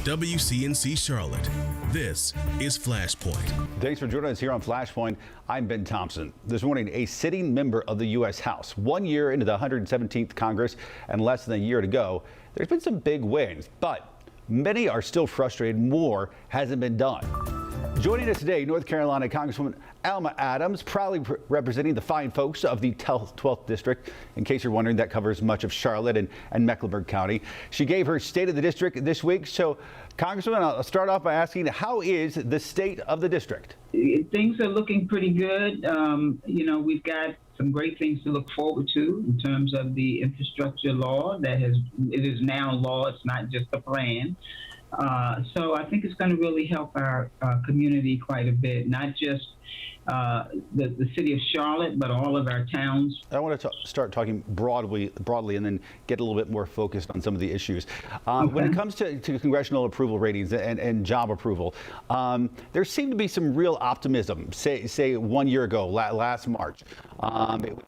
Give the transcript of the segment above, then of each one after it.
WCNC Charlotte. This is Flashpoint. Thanks for joining us here on Flashpoint. I'm Ben Thompson. This morning, a sitting member of the U.S. House, 1 year into the 117th Congress and less than a year to go, there's been some big wins, but many are still frustrated more hasn't been done. Joining us today, North Carolina Congresswoman Alma Adams, proudly representing the fine folks of the 12th District. In case you're wondering, that covers much of Charlotte and Mecklenburg County. She gave her State of the District this week. So, Congresswoman, I'll start off by asking, how is the state of the district? Things are looking pretty good. We've got some great things to look forward to in terms of the infrastructure law it is now law. It's not just a plan. So I think it's going to really help our community quite a bit, not just the city of Charlotte, but all of our towns. I want to start talking broadly and then get a little bit more focused on some of the issues. When it comes to congressional approval ratings and job approval, there seemed to be some real optimism, say 1 year ago, last March. It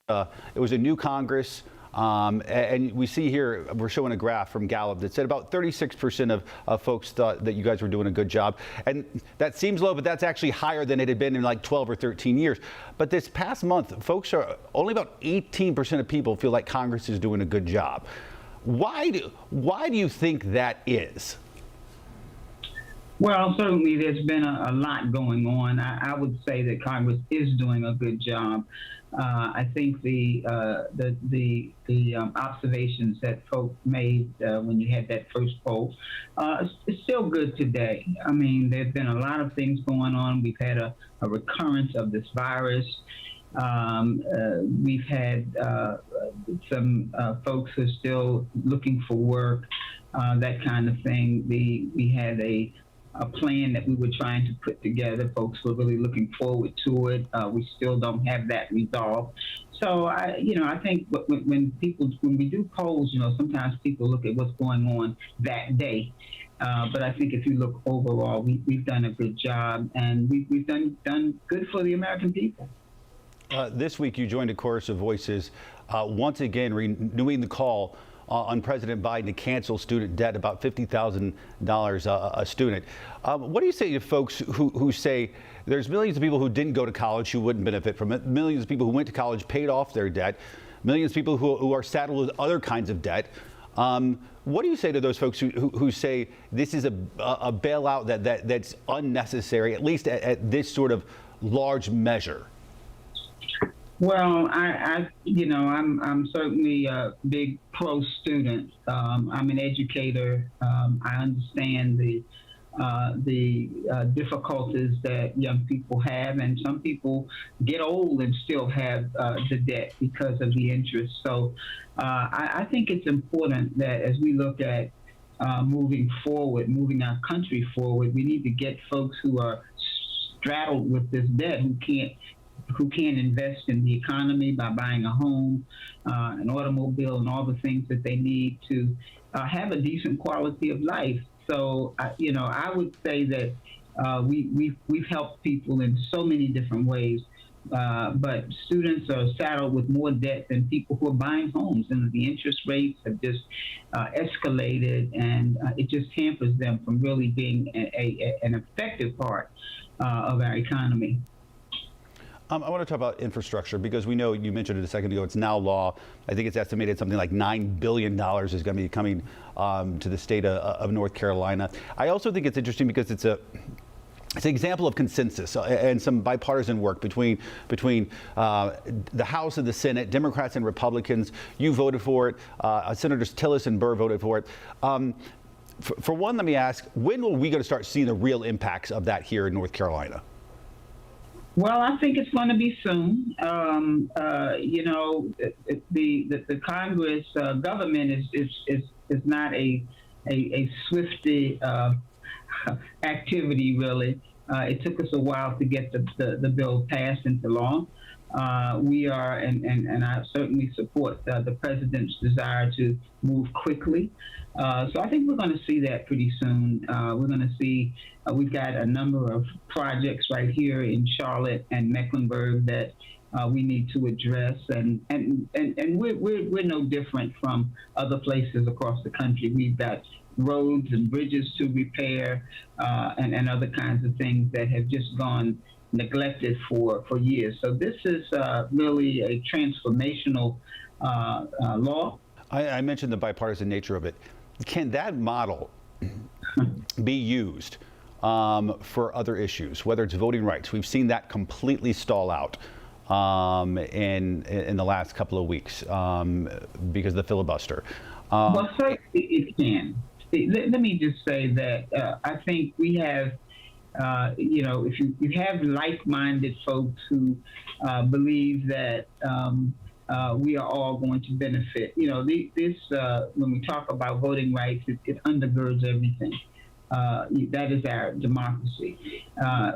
was a new Congress. And we see here, we're showing a graph from Gallup that said about 36% of folks thought that you guys were doing a good job. And that seems low, but that's actually higher than it had been in like 12 or 13 years. But this past month, only about 18% of people feel like Congress is doing a good job. Why do you think that is? Well, certainly there's been a lot going on. I would say that Congress is doing a good job. I think the observations that folks made when you had that first poll is still good today. I mean, there's been a lot of things going on. We've had a recurrence of this virus. We've had some folks who are still looking for work, that kind of thing. We had a plan that we were trying to put together. Folks were really looking forward to it. We still don't have that resolved. So I think when we do polls, sometimes people look at what's going on that day. But I think if you look overall, we've done a good job, and we've done good for the American people. This week, you joined a chorus of voices, once again renewing the call on President Biden to cancel student debt, about $50,000 a student. What do you say to folks who say there's millions of people who didn't go to college who wouldn't benefit from it, millions of people who went to college paid off their debt, millions of people who are saddled with other kinds of debt? What do you say to those folks who say this is a bailout that's unnecessary, at least at this sort of large measure? Well, I'm certainly a big pro-student. I'm an educator. I understand the difficulties that young people have, and some people get old and still have the debt because of the interest. So I think it's important that as we look at moving our country forward, we need to get folks who are straddled with this debt, who can't invest in the economy by buying a home, an automobile, and all the things that they need to have a decent quality of life. So, I would say that we've helped people in so many different ways, but students are saddled with more debt than people who are buying homes, and the interest rates have just escalated, and it just hampers them from really being an effective part of our economy. I want to talk about infrastructure, because we know, you mentioned it a second ago, it's now law. I think it's estimated something like $9 billion is going to be coming to the state of North Carolina. I also think it's interesting because it's an example of consensus and some bipartisan work between the House and the Senate, Democrats and Republicans. You voted for it. Senators Tillis and Burr voted for it. For one, let me ask, when are we going to start seeing the real impacts of that here in North Carolina? Well, I think it's going to be soon. The Congress government is not a swifty activity, really. It took us a while to get the bill passed into law. We are, and I certainly support the president's desire to move quickly. So I think we're going to see that pretty soon. We're going to see, we've got a number of projects right here in Charlotte and Mecklenburg that we need to address, and we're no different from other places across the country. We've got roads and bridges to repair, and other kinds of things that have just gone neglected for years. So this is really a transformational law. I mentioned the bipartisan nature of it. Can that model be used for other issues, whether it's voting rights? We've seen that completely stall out in the last couple of weeks because of the filibuster. Well, certainly it can. Let me just say that I think we have, if you have like-minded folks who believe that we are all going to benefit. This when we talk about voting rights, it undergirds everything. That is our democracy.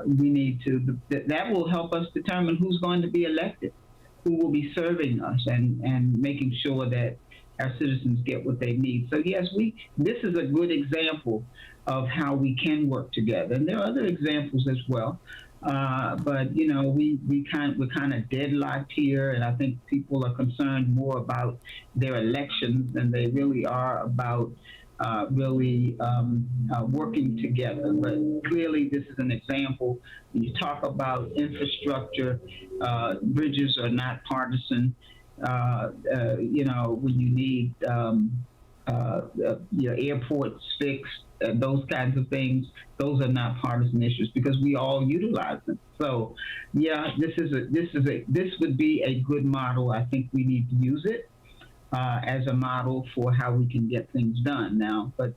We need to. That will help us determine who's going to be elected, who will be serving us, and making sure that our citizens get what they need. So yes, this is a good example of how we can work together, and there are other examples as well. But we're kind of deadlocked here, and I think people are concerned more about their elections than they really are about working together. But clearly, this is an example. When you talk about infrastructure, bridges are not partisan. When you need your airports fixed, those kinds of things, those are not partisan issues because we all utilize them. So, yeah, this would be a good model. I think we need to use it as a model for how we can get things done now. But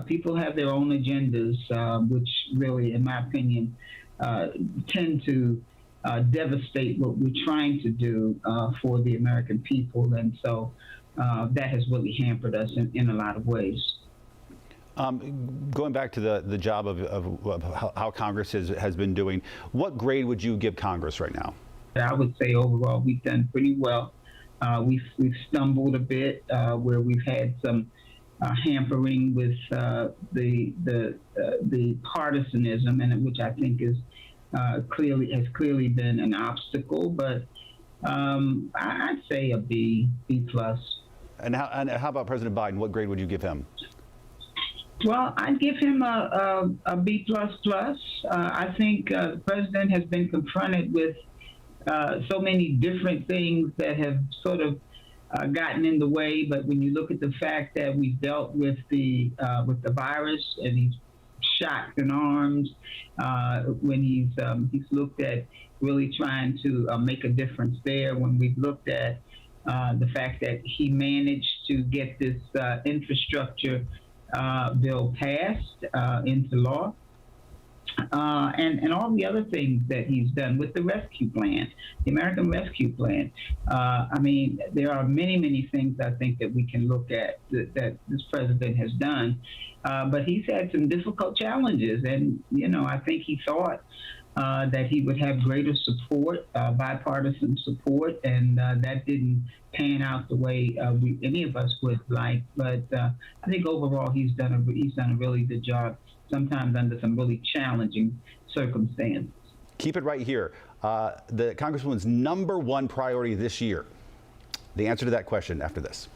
people have their own agendas, which really, in my opinion, tend to devastate what we're trying to do for the American people. And so that has really hampered us in a lot of ways. Going back to the job of how Congress has been doing, what grade would you give Congress right now? I would say overall we've done pretty well. We've stumbled a bit where we've had some hampering with the partisanism, and which I think is clearly been an obstacle. But I'd say a B plus. And how about President Biden? What grade would you give him? Well, I'd give him a B plus. I think the president has been confronted with so many different things that have sort of gotten in the way. But when you look at the fact that we've dealt with the virus, and he's shot in arms, when he's looked at really trying to make a difference there, when we've looked at the fact that he managed to get this infrastructure bill passed into law, and all the other things that he's done with the rescue plan, the American Rescue Plan. I mean, there are many things I think that we can look at that this president has done, but he's had some difficult challenges, and I think he thought that he would have greater support, bipartisan support, and that didn't pan out the way any of us would like. But I think overall he's done a really good job, sometimes under some really challenging circumstances. Keep it right here. The Congresswoman's #1 priority this year. The answer to that question after this.